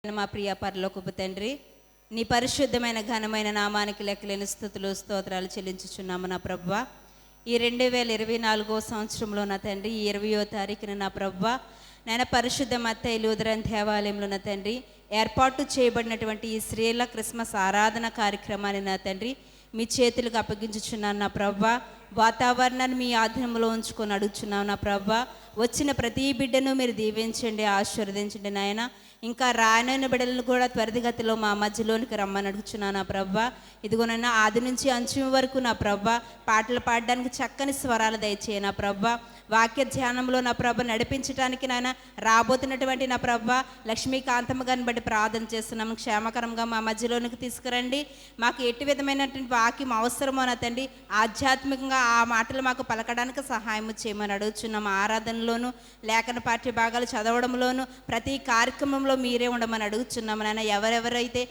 మా ప్రియ పరలోకపు తండ్రి, నీ పరిశుద్ధమైన ఘనమైన నామానికి లెక్కలేని స్తుతులు స్తోత్రాలు చెల్లించుచున్నాము నా ప్రభువా. ఈ 2024 సంవత్సరంలో నా తండ్రి, ఈ 20వ తారీఖున నా ప్రభువా, నేను పరిశుద్ధ మత్తయి లూథరన్ దేవాలయంలో నా తండ్రి ఏర్పాటు చేయబడినటువంటి ఈ స్త్రీల క్రిస్మస్ ఆరాధన కార్యక్రమాన్ని నా తండ్రి మీ చేతులకు అప్పగించుచున్నాను నా ప్రభువా. వాతావరణాన్ని మీ ఆధీనంలో ఉంచుకొని అడుగుచున్నాను నా ప్రభువా. వచ్చిన ప్రతి బిడ్డను మీరు దీవించండి, ఆశీర్వదించండి నాయన. ఇంకా రాయనైన బిడ్డలను కూడా త్వరితగతిలో మా మధ్యలోనికి రమ్మని అడుగుచున్నాను నా ప్రభువా. ఇదిగోనైనా ఆది నుంచి అంచుమ వరకు నా ప్రభువా పాటలు పాడడానికి చక్కని స్వరాలు దయచేయ నా ప్రభువా. వాక్య ధ్యానంలో నా ప్రభ నడిపించడానికి నాయన రాబోతున్నటువంటి నా ప్రభ లక్ష్మీకాంతమ్మ గారిని బట్టి ప్రార్థన చేస్తున్నాము. క్షేమకరంగా మా మధ్యలోనికి తీసుకురండి. మాకు ఎట్టి విధమైనటువంటి వాక్యం అవసరమో నా తండ్రి ఆధ్యాత్మికంగా ఆ మాటలు మాకు పలకడానికి సహాయం చేయమని అడుగుచున్నాము. ఆరాధనలోను లేఖన పాఠ్య భాగాలు చదవడంలోను ప్రతి కార్యక్రమంలో మీరే ఉండమని అడుగుచున్నాము నాయన. ఎవరెవరైతే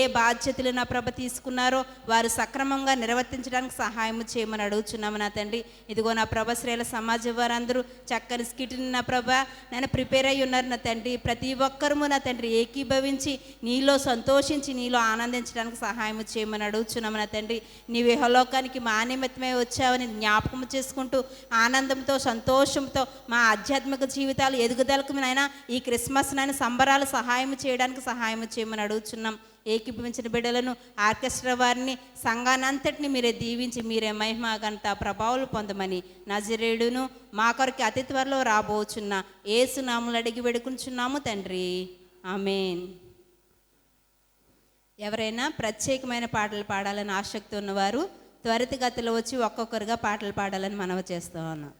ఏ బాధ్యతలు నా ప్రభ తీసుకున్నారో వారు సక్రమంగా నిర్వర్తించడానికి సహాయం చేయమని అడుగుచున్నాము నా తండ్రి. ఇదిగో నా ప్రభ శ్రేల సమాజం వారందరూ చక్కని స్కిట్ని నా ప్రభ నేను ప్రిపేర్ అయ్యి ఉన్నారు నా తండ్రి. ప్రతి ఒక్కరము నా తండ్రి ఏకీభవించి నీలో సంతోషించి నీలో ఆనందించడానికి సహాయం చేయమని అడుగుచున్నాము నా తండ్రి. నీ విహలోకానికి మా నిమిత్తమే వచ్చావని జ్ఞాపకం చేసుకుంటూ ఆనందంతో సంతోషంతో మా ఆధ్యాత్మిక జీవితాలు ఎదుగుదలకు నాయన ఈ క్రిస్మస్ నాయన సంబరాలు సహాయం చేయడానికి సహాయం చేయమని అడుగుచున్నాం. ఏకీభవించిన బిడ్డలను ఆర్కెస్ట్రా వారిని సంఘానంతటిని మీరే దీవించి మీరే మహిమ ఘనత ప్రభావాలు పొందమని నజరేయుడును మా కొరకు అతి త్వరలో రాబోచున్న యేసు నామములో అడిగి వేడుకుంటున్నాము తండ్రి, ఆమేన్. ఎవరైనా ప్రత్యేకమైన పాటలు పాడాలని ఆసక్తి ఉన్నవారు త్వరితగతిలో వచ్చి ఒక్కొక్కరుగా పాటలు పాడాలని మనవి చేస్తూ ఉన్నాం.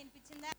వినిపించిందా?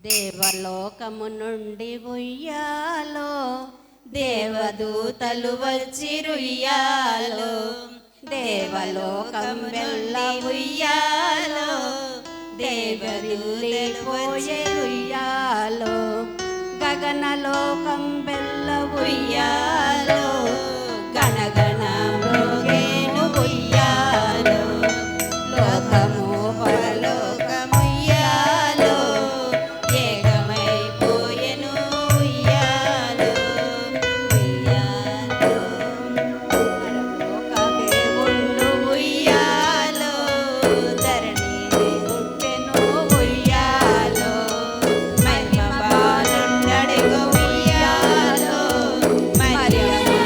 దేవలోకము నుండి ఉయ్యాలో దేవదూతలు వచ్చి రుయ్యాలో, దేవలోకం వెళ్ళ ఉయ్యాలో దేవదూతలు పోయే ఉయ్యాలో, గగనలోకం వెళ్ళ ఉయ్యాలో గణగణ మృగేను ఉయ్యాలో, లోకము పరలోకముయ్యాలో ఏకమైపోయెను ఉయ్యాలో, ఉయ్యాలో పరలోకమే ఉండు ఉయ్యాలో, ధరణిని పుట్టెను ఉయ్యాలో, మహిమ బాలుండడిగ ఉయ్యాలో, మరియమ్మ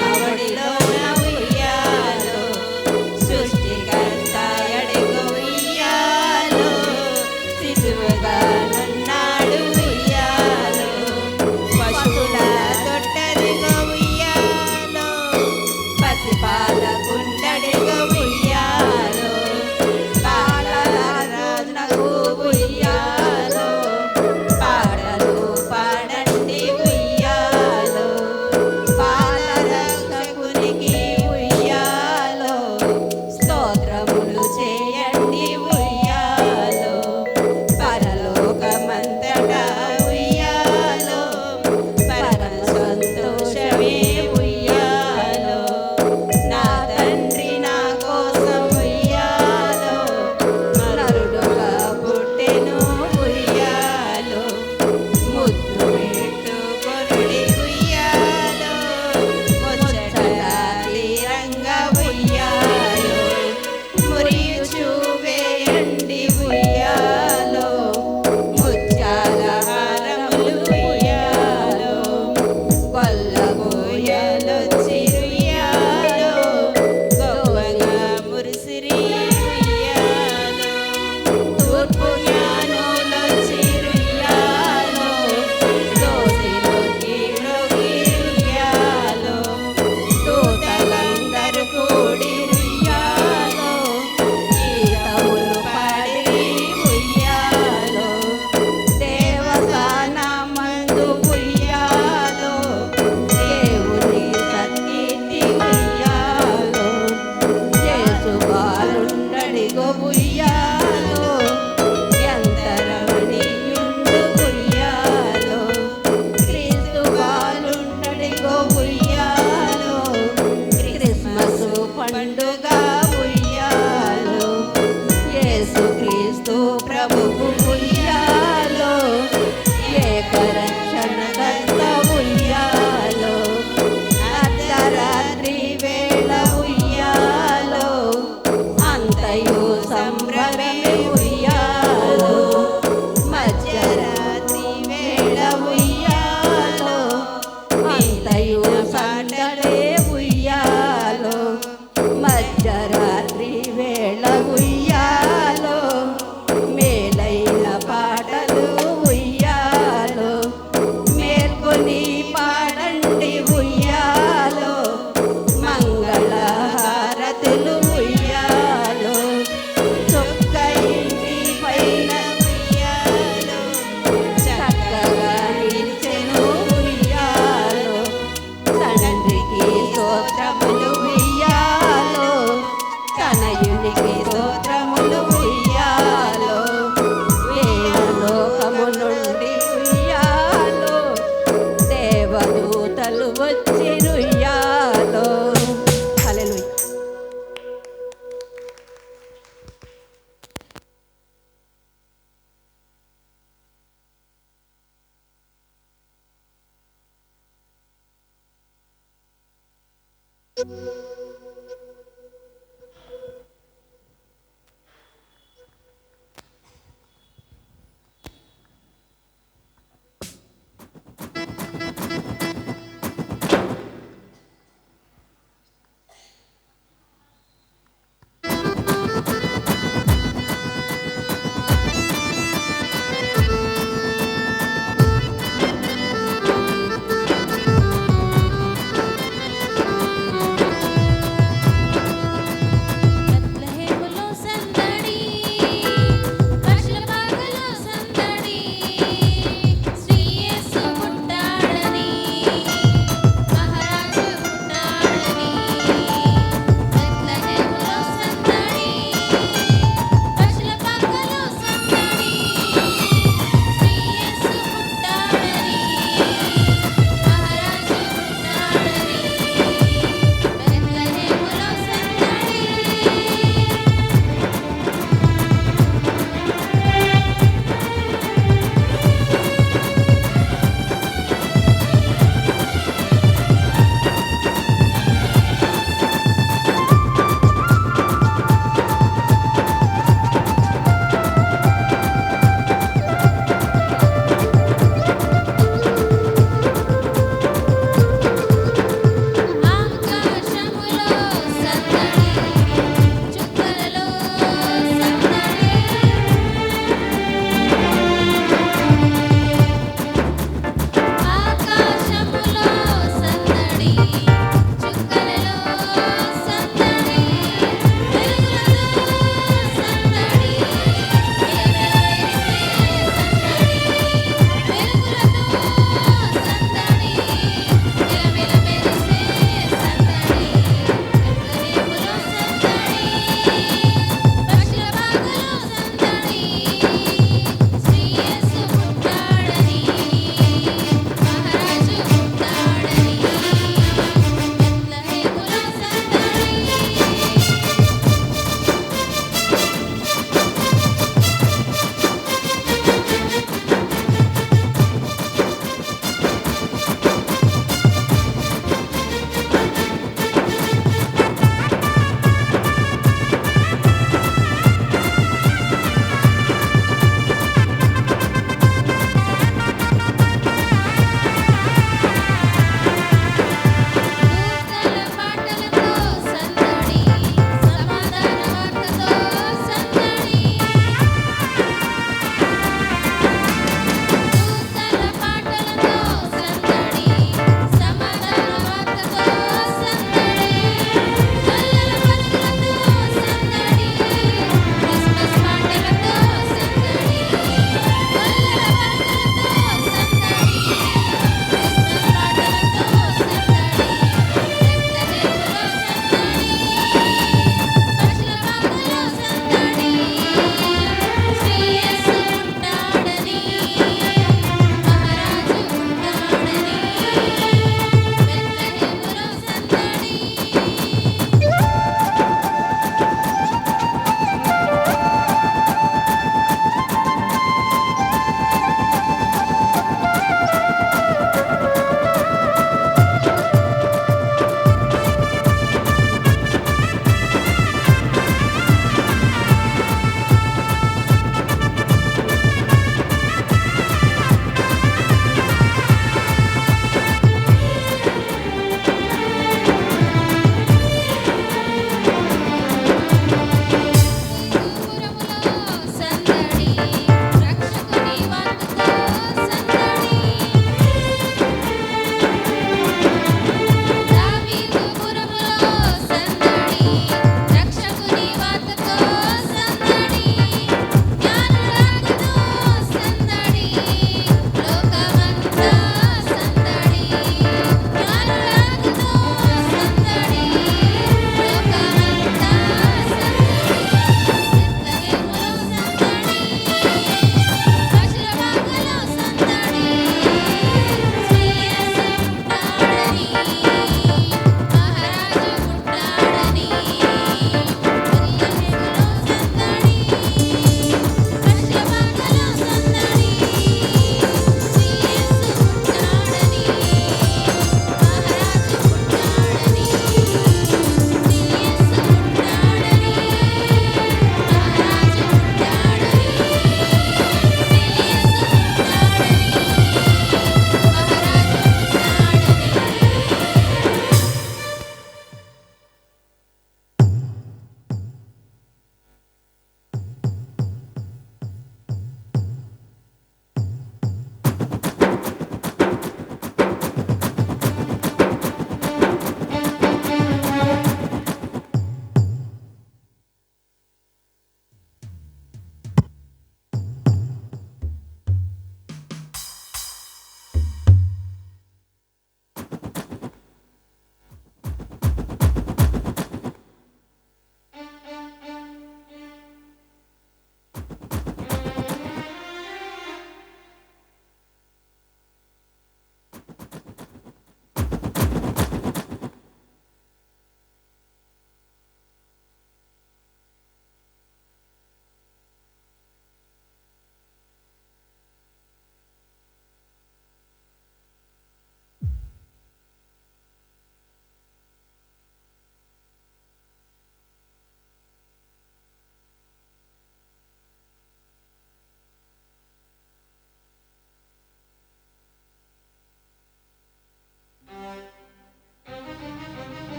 దేవదూతలు వచ్చిరు ఉయ్యాలో. హల్లెలూయా.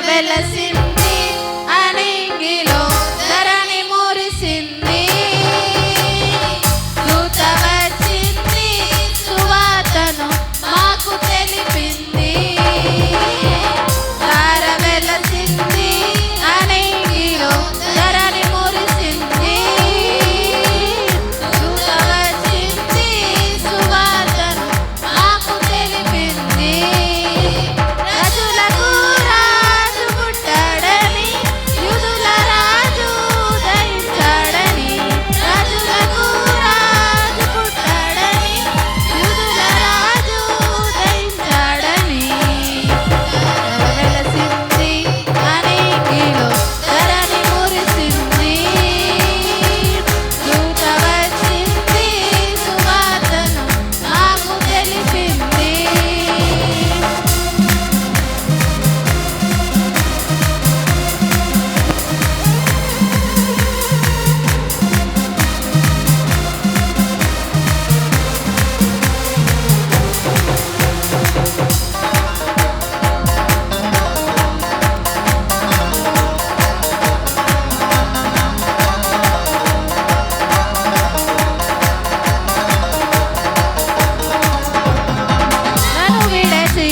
వెలసింది అనింగిలో ధరణి మురిసింది, దూత వచ్చింది సువార్తను మాకు తెలిపింది. తార వెలసింది అనింగిలో ధరణి మురిసింది, దూత వచ్చింది సువార్తను మాకు తెలిపింది. రాజులకు రాజు పుట్టాడని, యూదుల రాజు ఉదయించాడని. రాజులకు రాజు పుట్టాడని, యూదుల రాజు ఉదయించాడని. వెలసింది అనింగిలో ధరణి మురిసింది, దూత వచ్చింది సువార్తను మాకు తెలిపింది. నన్ను విడచి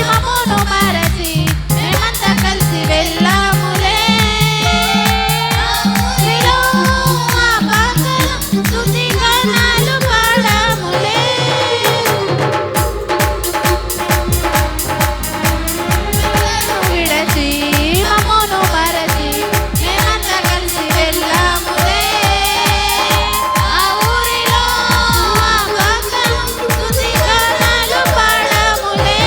మమ్మును మరచి మేమంతా కలిసి వెళ్ళాములే. ఊరిలో ఆ పక్కన స్తుతి గానాలు పాడాములే. నన్ను విడచి మమ్మును మరచి మేమంతా కలిసి వెళ్ళాములే. ఆ ఊరిలో ఆ పక్కన స్తుతి గానాలు పాడాములే.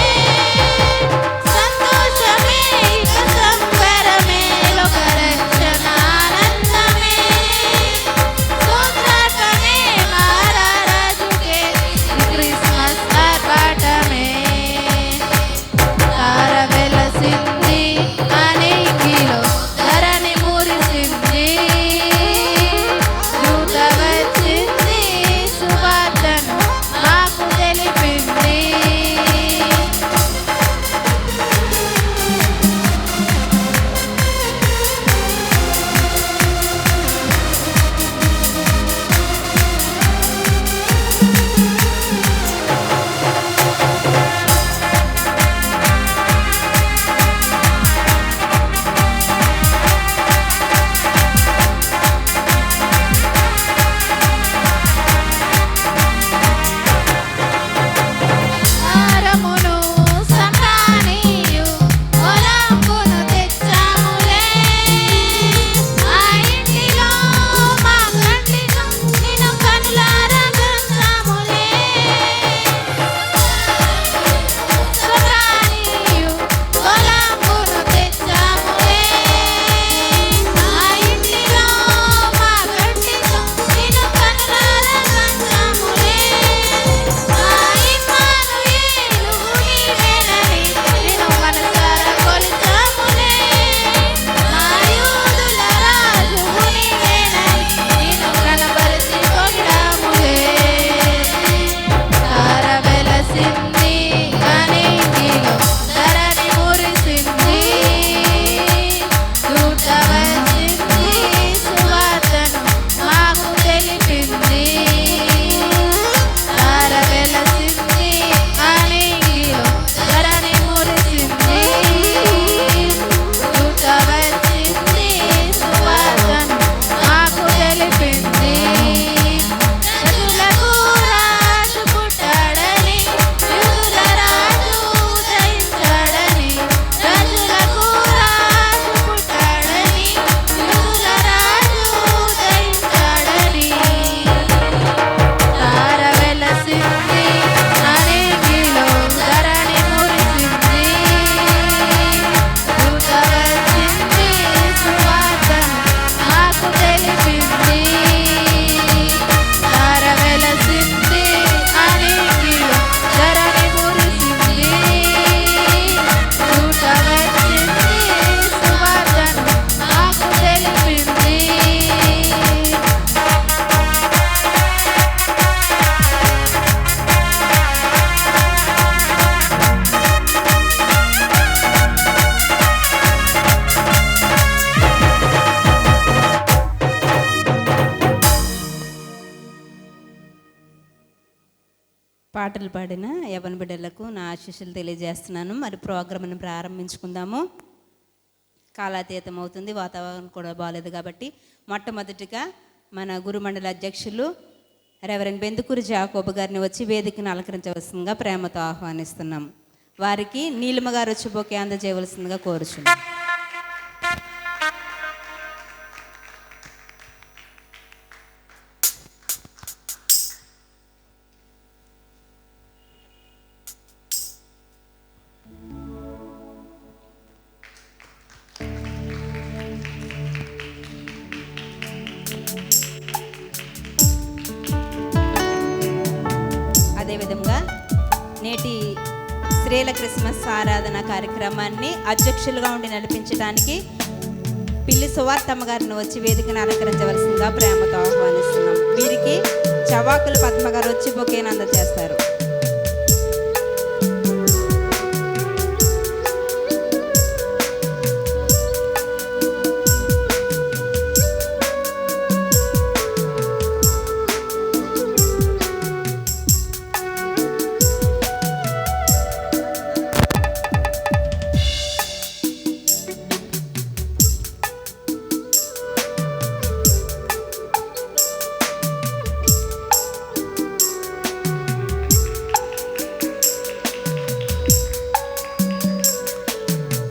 సంతోషంగా పాటలు పాడిన యవన బిడ్డలకు నా ఆశీస్సులు తెలియజేస్తున్నాను. మరి ప్రోగ్రామ్ని ప్రారంభించుకుందాము. కాలాతీతం అవుతుంది, వాతావరణం కూడా బాగాలేదు కాబట్టి మొట్టమొదటిగా మన గురుమండలి అధ్యక్షులు రెవరెండ్ బెందుకూరి జాకోబు గారిని వచ్చి వేదికను అలంకరించవలసిందిగా ప్రేమతో ఆహ్వానిస్తున్నాం. వారికి నీలిమ గారు వచ్చి బొకే అందజేయవలసిందిగా కోరుచున్నాం. అదేవిధంగా నేటి స్త్రీల క్రిస్మస్ ఆరాధన కార్యక్రమాన్ని అధ్యక్షులుగా ఉండి నడిపించడానికి పిల్లి సువార్తమ్మ గారిని వచ్చి వేదికను అలంకరించవలసిందిగా ప్రేమతో ఆహ్వానిస్తున్నాం. వీరికి చవాకుల పద్మ గారు వచ్చి బొకేను అందజేస్తారు.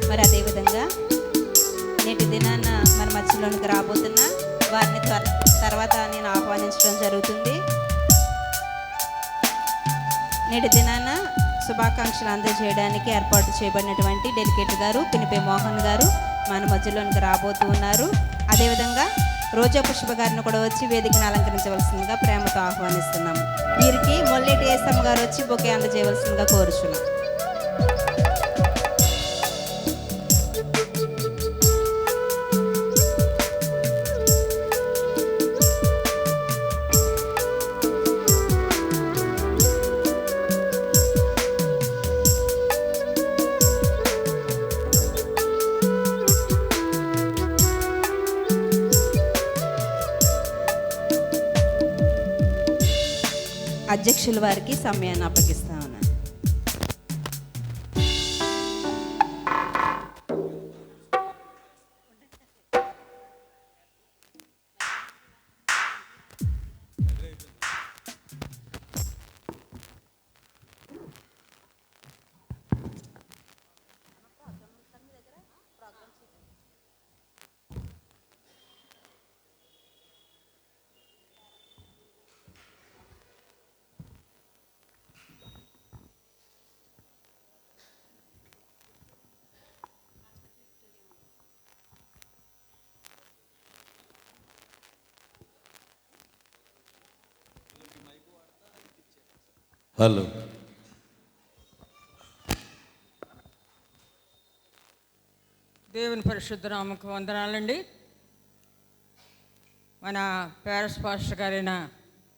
మరి అదేవిధంగా నేటి దినాన మన మధ్యలోనికి రాబోతున్న వారిని తర్వాత నేను ఆహ్వానించడం జరుగుతుంది. నేటి దినాన శుభాకాంక్షలు అందజేయడానికి ఏర్పాటు చేయబడినటువంటి డెలికేట్ గారు పినిపే మోహన్ గారు మన మధ్యలోనికి రాబోతూ ఉన్నారు. అదేవిధంగా రోజా పుష్ప గారిని కూడా వచ్చి వేదికను అలంకరించవలసిందిగా ప్రేమతో ఆహ్వానిస్తున్నాము. వీరికి మొల్లేటి ఏసమ్మ గారు వచ్చి బొకే అందజేయవలసిందిగా కోరుచున్నాం. అధ్యక్షుల వారికి సమయాన్ని అప్పగిస్తా ఉన్నాను. హలో, దేవుని పరిశుద్ధ నామకు వందనాలండి. మన ప్యారిస్ పాస్టర్ గారైన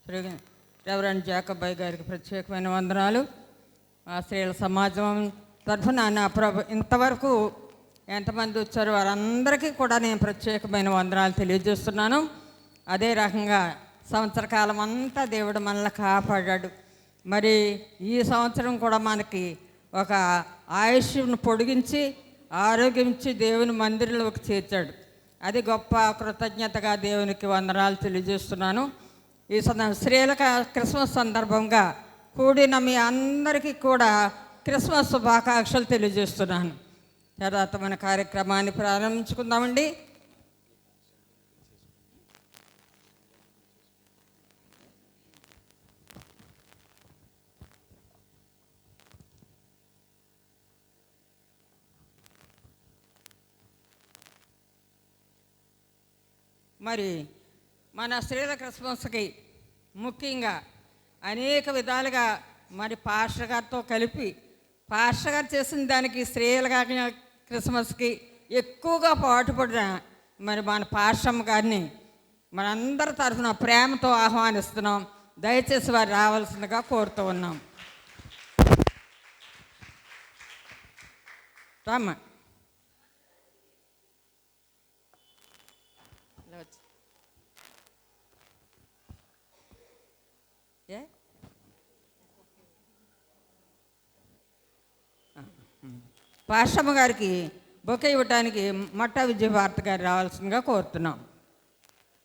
శ్రీ రెవరెండ్ జాకబ్బాయి గారికి ప్రత్యేకమైన వందనాలు. ఆ స్త్రీల సమాజం తరఫున నా ప్రభు ఇంతవరకు ఎంతమంది వచ్చారో వారందరికీ కూడా నేను ప్రత్యేకమైన వందనాలు తెలియజేస్తున్నాను. అదే రకంగా సంవత్సర కాలం అంతా దేవుడు మనల్ని కాపాడాడు. మరి ఈ సంవత్సరం కూడా మనకి ఒక ఆయుష్ను పొడిగించి ఆరోగ్యం ఇచ్చి దేవుని మందిరంలోకి చేర్చాడు. అది గొప్ప కృతజ్ఞతగా దేవునికి వందనాలు తెలియజేస్తున్నాను. ఈ స్త్రీల క్రిస్మస్ సందర్భంగా కూడిన మీ అందరికీ కూడా క్రిస్మస్ శుభాకాంక్షలు తెలియజేస్తున్నాను. తర్వాత మన కార్యక్రమాన్ని ప్రారంభించుకుందామండి. మరి మన స్త్రీల క్రిస్మస్కి ముఖ్యంగా అనేక విధాలుగా మరి పాస్టర్ గారితో కలిపి పాస్టర్ గారు చేసిన దానికి స్త్రీల క్రిస్మస్కి ఎక్కువగా పాటుపడిన మరి మన పాస్టమ్మ గారిని మనందరి తరఫున ప్రేమతో ఆహ్వానిస్తున్నాం. దయచేసి వారు రావాల్సిందిగా కోరుతూ ఉన్నాం. రామ్మ. ఏ పాస్టమ్మ గారికి బొకే ఇవ్వటానికి మట్టా విజయభారతి గారు రావాల్సిందిగా కోరుతున్నాం.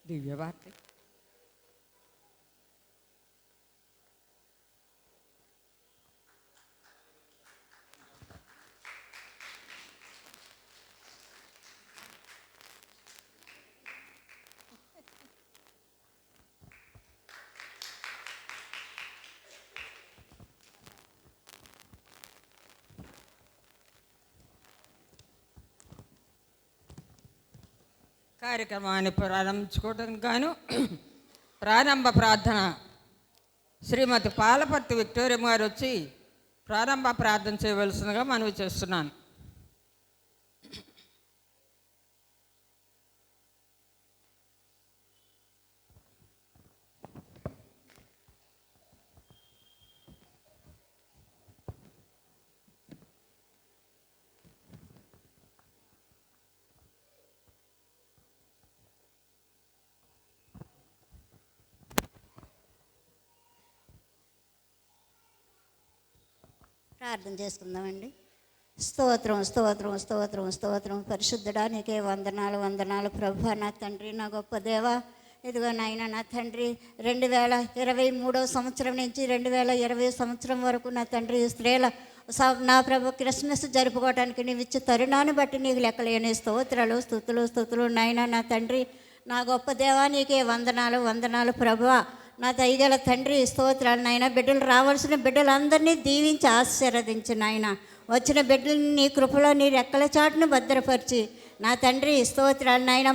దివ్యభారతి. కార్యక్రమాన్ని ప్రారంభించుకోవడానికి గాను ప్రారంభ ప్రార్థన శ్రీమతి పాలపర్తి విక్టోరియమ్మ గారు వచ్చి ప్రారంభ ప్రార్థన చేయవలసిందిగా మనవి చేస్తున్నాను. ప్రార్థన చేసుకుందామండి. స్తోత్రం స్తోత్రం స్తోత్రం స్తోత్రం. పరిశుద్ధుడా నీకే వందనాలు వందనాలు ప్రభు. నా తండ్రి, నా గొప్ప దేవ, ఇదిగో నాయన నా తండ్రి 2023 సంవత్సరం నుంచి 2020 సంవత్సరం వరకు నా తండ్రి స్త్రీల నా ప్రభు క్రిస్మస్ జరుపుకోవడానికి నీవు ఇచ్చే తరుణాన్ని బట్టి నీకు లెక్కలేని స్తోత్రాలు స్తుతులు స్తుతులు నాయన నా తండ్రి, నా గొప్ప దేవా నీకే వందనాలు వందనాలు ప్రభువా. నా దయగల తండ్రి స్తోత్రాలు నాయన. బిడ్డలు రావాల్సిన బిడ్డలందరినీ దీవించి ఆశీర్వదించు నాయన. వచ్చిన బిడ్డలని నీ కృపలో నీ రెక్కల చాటును భద్రపరిచి నా తండ్రి స్తోత్రాలు నాయన.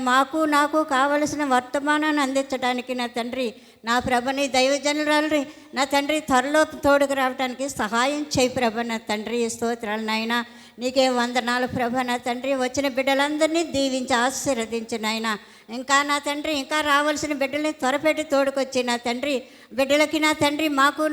నాకు కావలసిన వర్తమానాన్ని అందించడానికి నా తండ్రి నా ప్రభని దైవజనురాలు నా తండ్రి త్వరలో తోడుకు రావడానికి సహాయం చేయి ప్రభ. నా తండ్రి స్తోత్రాలు నాయన. నీకే వందనాలు ప్రభ. నా తండ్రి వచ్చిన బిడ్డలందరినీ దీవించి ఆశీర్వదించు నాయన. ఇంకా నా తండ్రి ఇంకా రావాల్సిన బిడ్డల్ని త్వరపెట్టి తోడుకొచ్చి నా తండ్రి బిడ్డలకి నా తండ్రి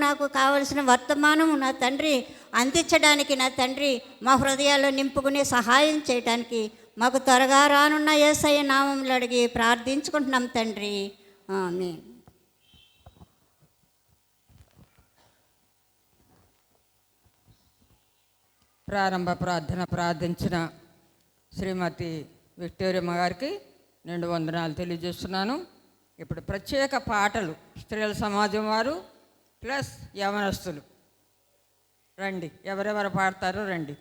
నాకు కావలసిన వర్తమానం నా తండ్రి అందించడానికి నా తండ్రి మా హృదయాల్లో నింపుకునే సహాయం చేయడానికి మాకు త్వరగా రానున్న యేసయ్య నామంలో అడిగి ప్రార్థించుకుంటున్నాం తండ్రి. ఆమేన్. ప్రారంభ ప్రార్థన ప్రార్థించిన శ్రీమతి విక్టోరియమ్మ గారికి నిండు వందనాలు తెలియజేస్తున్నాను. ఇప్పుడు ప్రత్యేక పాటలు స్త్రీల సమాజం వారు ప్లస్ యవనస్తులు రండి. ఎవరెవరు పాడతారో రండి.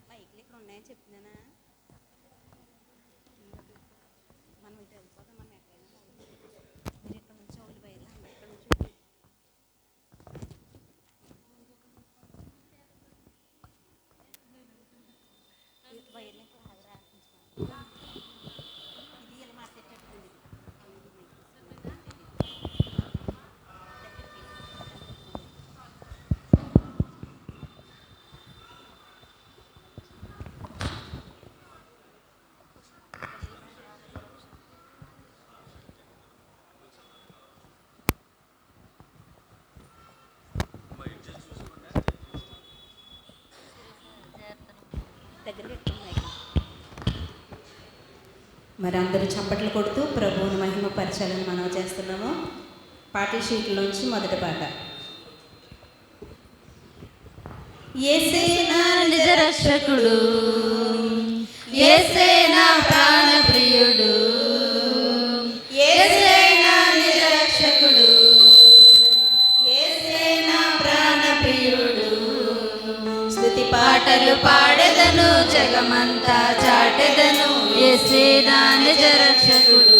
మైక్లు ఇక్కడ ఉన్నాయని చెప్తున్నానా? మనం ఇటు వెళ్ళిపోతాం. మనం ఎక్కడైనా మీరు ఇక్కడ నుంచి వాళ్ళు బయలు ఇక్కడ నుంచి బయలు ఇది ఇలా మాట్లాడేటట్టుంది. మరి అందరూ చప్పట్లు కొడుతూ ప్రభువుని మహిమపరచాలని మనం చేస్తున్నాము. పార్టీ షీట్లోంచి మొదటి పాట. యేసే నా నిజ రక్షకుడు, యేసే నా ప్రాణ ప్రియుడు, యేసే నా నిజ రక్షకుడు, యేసే నా ప్రాణ ప్రియుడు. స్తుతి పాటలు పాడెదను, జగమంతా చాటెదను, యేసే నా నిజ రక్షకుడు.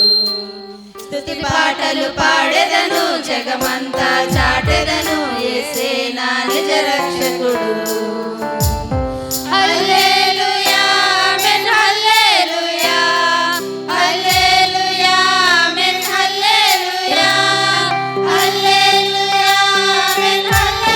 స్తుతి పాటలు పాడెదను, జగమంతా చాటెదను, యేసే నా నిజ రక్షకుడు. హల్లెలూయా ఆమేన్, హల్లెలూయా హల్లెలూయా ఆమేన్, హల్లెలూయా హల్లెలూయా ఆమేన్, హల్లెలూయా.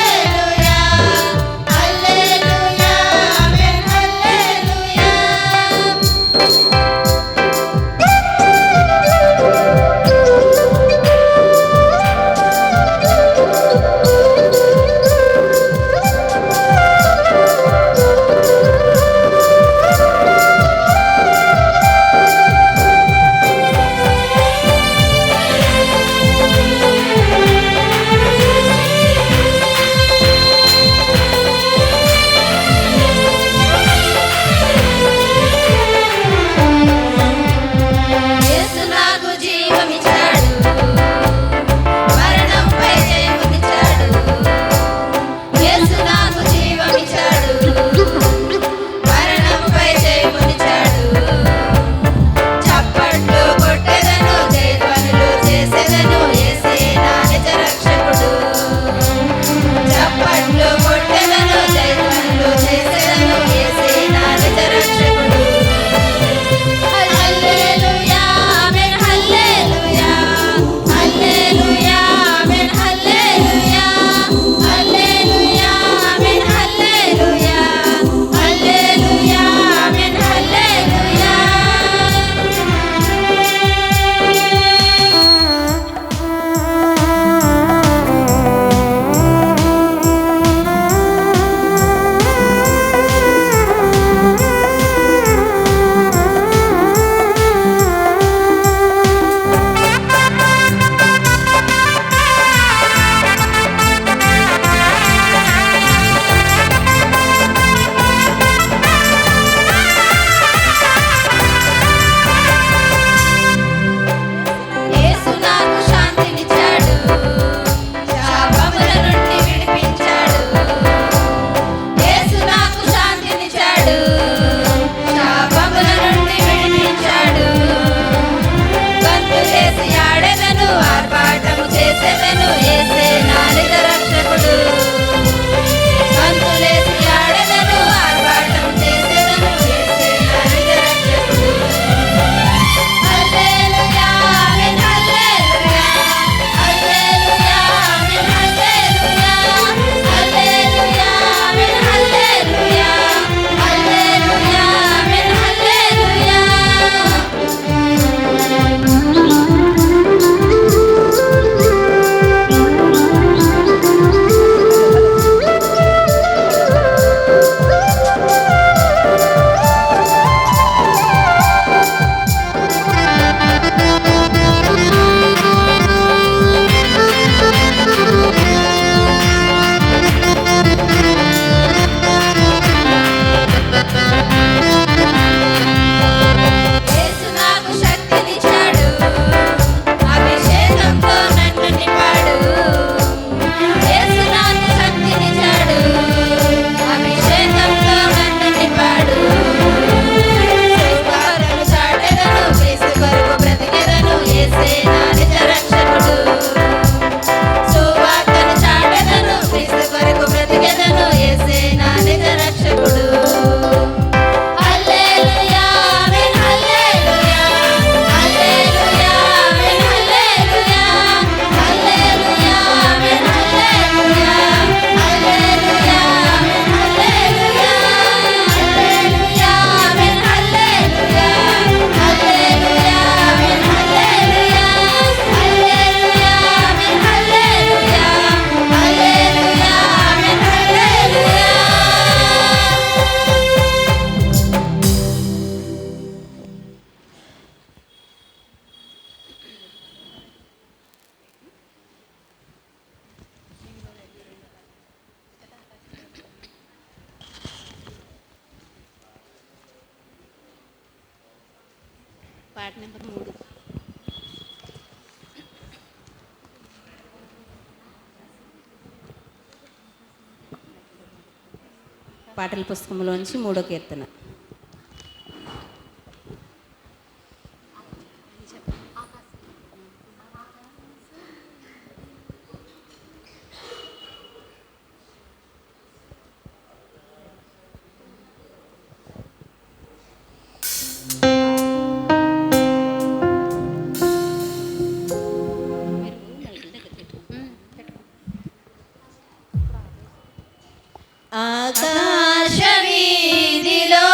పాట నెంబర్ 3. పాటల పుస్తకంలోంచి 3వ కీర్తన. ఆకాశ వీధిలో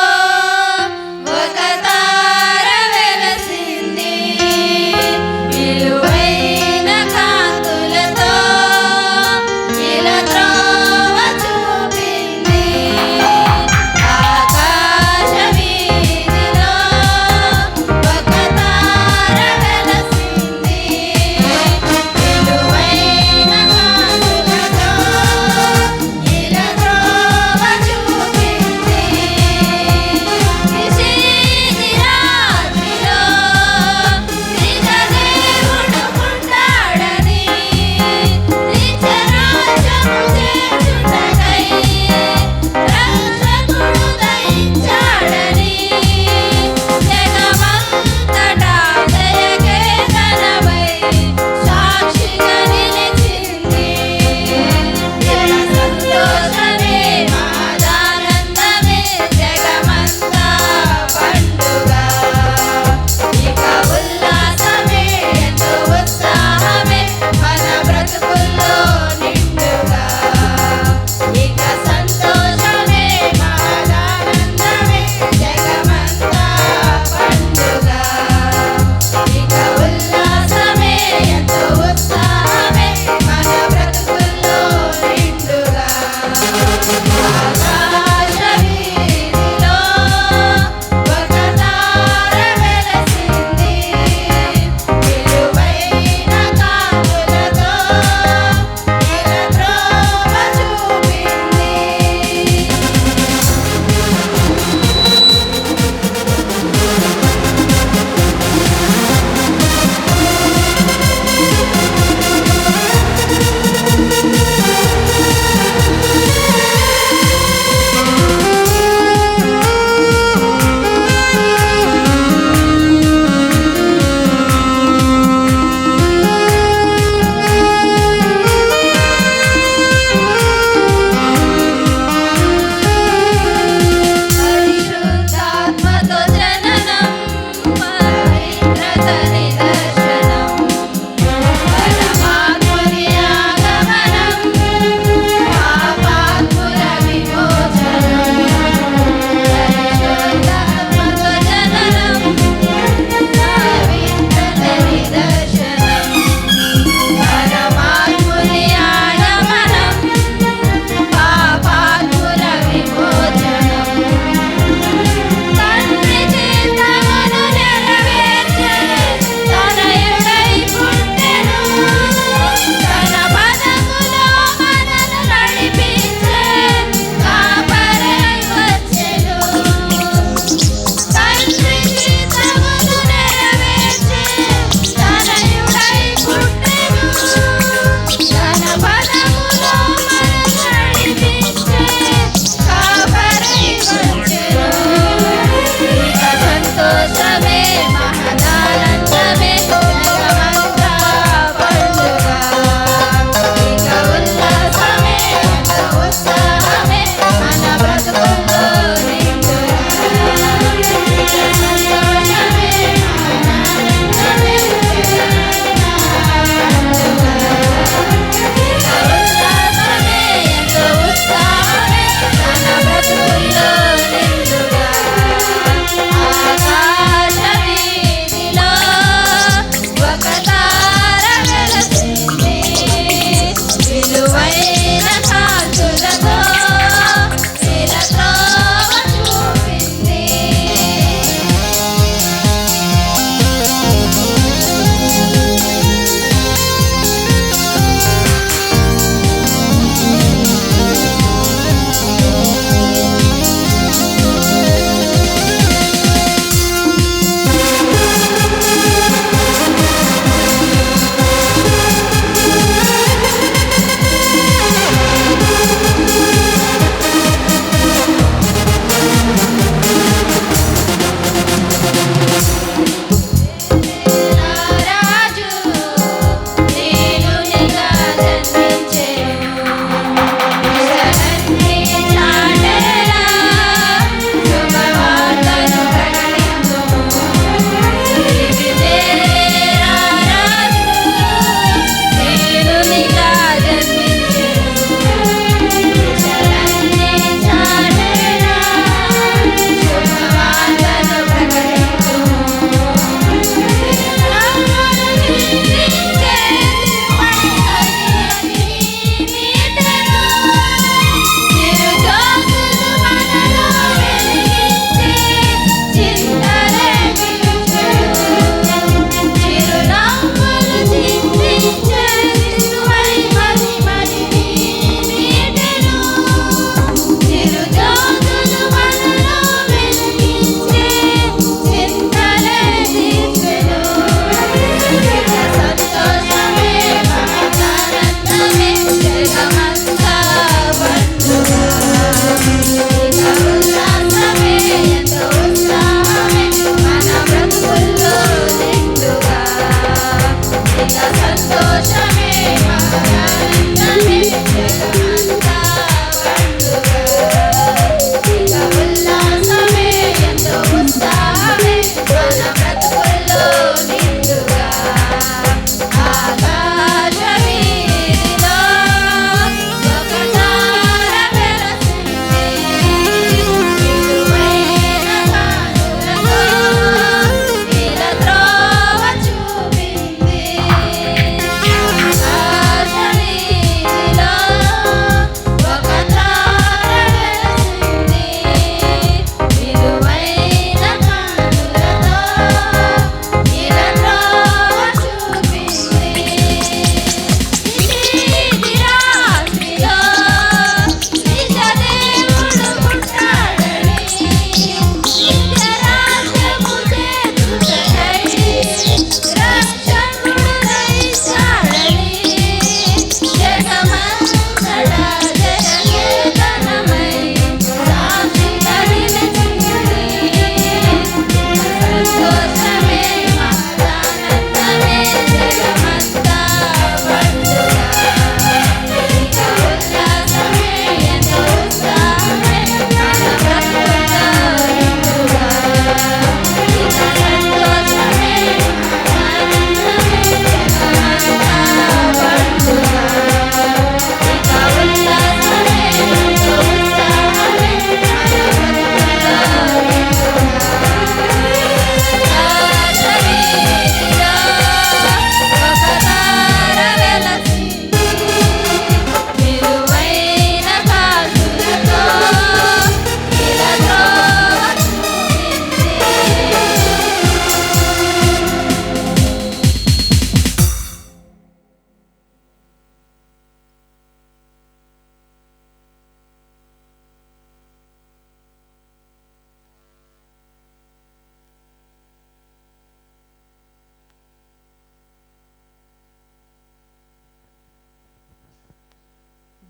ఒక తార వెలసింది, విలువైన కాంతులతో ఇలా త్రోవ చూపింది. ఆకాశ వీధిలో ఒక తార వెలసింది, విలువైన కాంతులతో ఇలా త్రోవ చూపింది. నిశీతి రాత్రిలో నిజ దేవుడు పుట్టాడని, నిత్యరాజ్యము చేర్చుటకై రక్షకుడు దయించాడని, జగమంతటా జయకేతనమై సాక్షిగా నిలిచింది. జన సంతోషమే మహదానందమే, జగమంతా పండుగ. ఇక ఉల్లాసమే ఎంతో ఉత్సాహమే మన బ్రతుకుల్లో నిండుగా. ఇక సంతోషమే మహదానందమే, జగమంతా పండుగ. ఇక ఉల్లాసమే ఎంతో ఉత్సాహమే మన బ్రతుకుల్లో నిండుగా. ఆకాశ వీధిలో ఒక తార వెలసింది, విలువైన కాంతులతో ఇలా త్రోవ చూపింది. పరిశుద్ధాత్మతో జననం, పవిత్రత నిదర్శనం, పరమాత్ముని ఆగమనం, పాపాత్ముల విమోచనం. పరిశుద్ధాత్మతో జననం, పవిత్రత నిదర్శనం, పరమాత్ముని ఆగమనం, పాపాత్ముల విమోచనం. తండ్రి చిత్తమును నెరవేర్చే తనయుడై పుట్టెను, తన పదములో మనను నడిపించే కాపరై వచ్చెను. తండ్రి చిత్తమును నెరవేర్చే తనయుడై పుట్టెను, తన పదములో మనను నడిపించే కాపరై వచ్చెను. ఇక సంతోషమే మహదానందమే, జగమంతా పండుగ. ఇక ఉల్లాసమే ఎంతో ఉత్సాహమే మన బ్రతుకుల్లో నిండుగా. ఇక సంతోషమే మహదానందమే, జగమంతా పండుగ. ఇక ఉల్లాసమే ఎంతో ఉత్సాహమే మన బ్రతుకుల్లో నిండుగా. ఆకాశ వీధిలో ఒక తార వెలసింది, విలువైన కాంతులతో ఇలా త్రోవ చూపింది.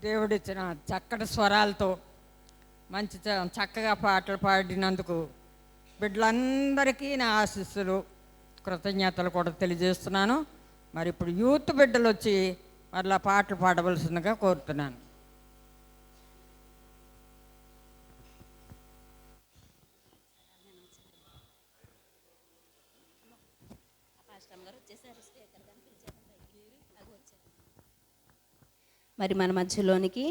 దేవుడిచ్చిన చక్కటి స్వరాలతో మంచి చక్కగా పాటలు పాడినందుకు బిడ్డలందరికీ నా ఆశీస్సులు కృతజ్ఞతలు కూడా తెలియజేస్తున్నాను. మరి ఇప్పుడు యూత్ బిడ్డలు వచ్చి మరలా పాటలు పాడవలసిందిగా కోరుతున్నాను. మరి మన మధ్యలోనికి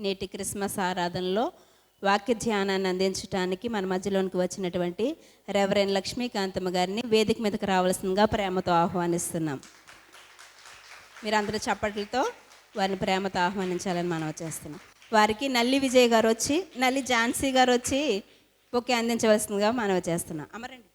నేటి క్రిస్మస్ ఆరాధనలో వాక్య ధ్యానాన్ని అందించడానికి మన మధ్యలోనికి వచ్చినటువంటి రెవరెండ్ లక్ష్మీకాంతమ్మ గారిని వేదిక మీదకి రావాల్సిందిగా ప్రేమతో ఆహ్వానిస్తున్నాం. మీరందరూ చప్పట్లతో వారిని ప్రేమతో ఆహ్వానించాలని మనం చేస్తున్నాం. వారికి నల్లి విజయ్ గారు వచ్చి, నల్లి ఝాన్సీ గారు వచ్చి బొకే అందించవలసిందిగా మనం చేస్తున్నాం. అమరండి.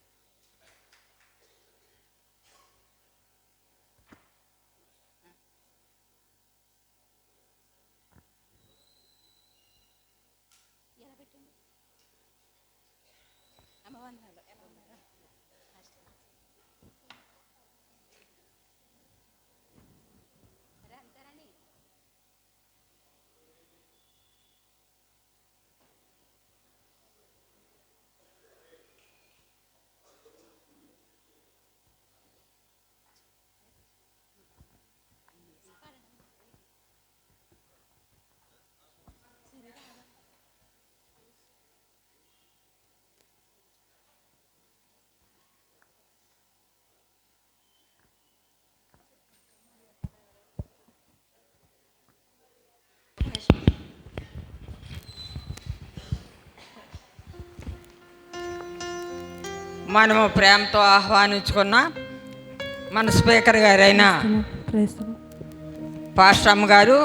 మనము ప్రేమతో ఆహ్వానించుకున్న మన స్పీకర్ గారైన పాస్టమ్ గారు,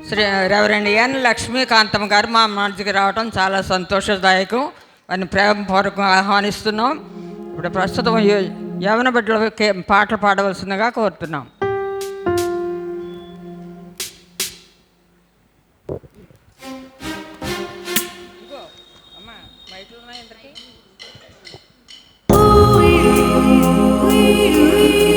శ్రీ రెవరెండ్ ఎన్ లక్ష్మీకాంతమ్మ గారు మా మధ్యకి రావడం చాలా సంతోషదాయకం. వారిని ప్రేమపూర్వకంగా ఆహ్వానిస్తున్నాం. ఇప్పుడు ప్రస్తుతం యవన బిడ్డలు పాటలు పాడవలసిందిగా కోరుతున్నాం. Thank you.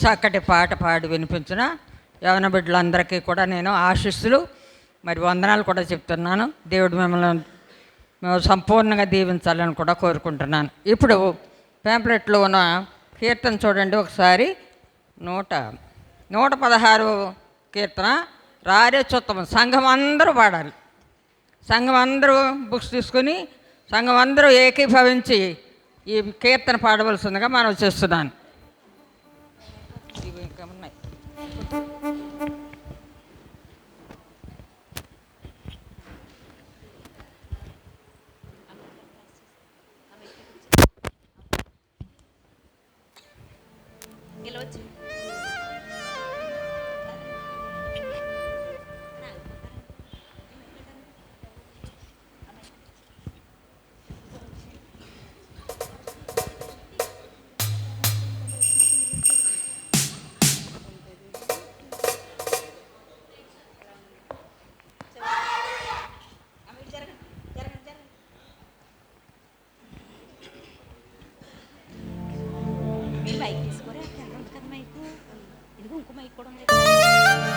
చక్కటి పాట పాడి వినిపించిన యవన బిడ్డలందరికీ కూడా నేను ఆశీస్సులు మరి వందనాలు కూడా చెప్తున్నాను. దేవుడు మిమ్మల్ని మేము సంపూర్ణంగా దీవించాలని కూడా కోరుకుంటున్నాను. ఇప్పుడు ప్యాంప్లెట్లో ఉన్న కీర్తన చూడండి ఒకసారి. 116 కీర్తన రారే చుత్తము. సంఘం అందరూ పాడాలి. సంఘం అందరూ బుక్స్ తీసుకుని సంఘం అందరూ ఏకీభవించి ఈ కీర్తన పాడవలసిందిగా మనం చేస్తున్నాను. ఇవి ఇంకా ఉన్నాయి. మైక్ తీసుకోరా, కెమెరా ఉంది కదా మైక్, ఇదిగో ఇంకో మైక్ కూడా ఉంది.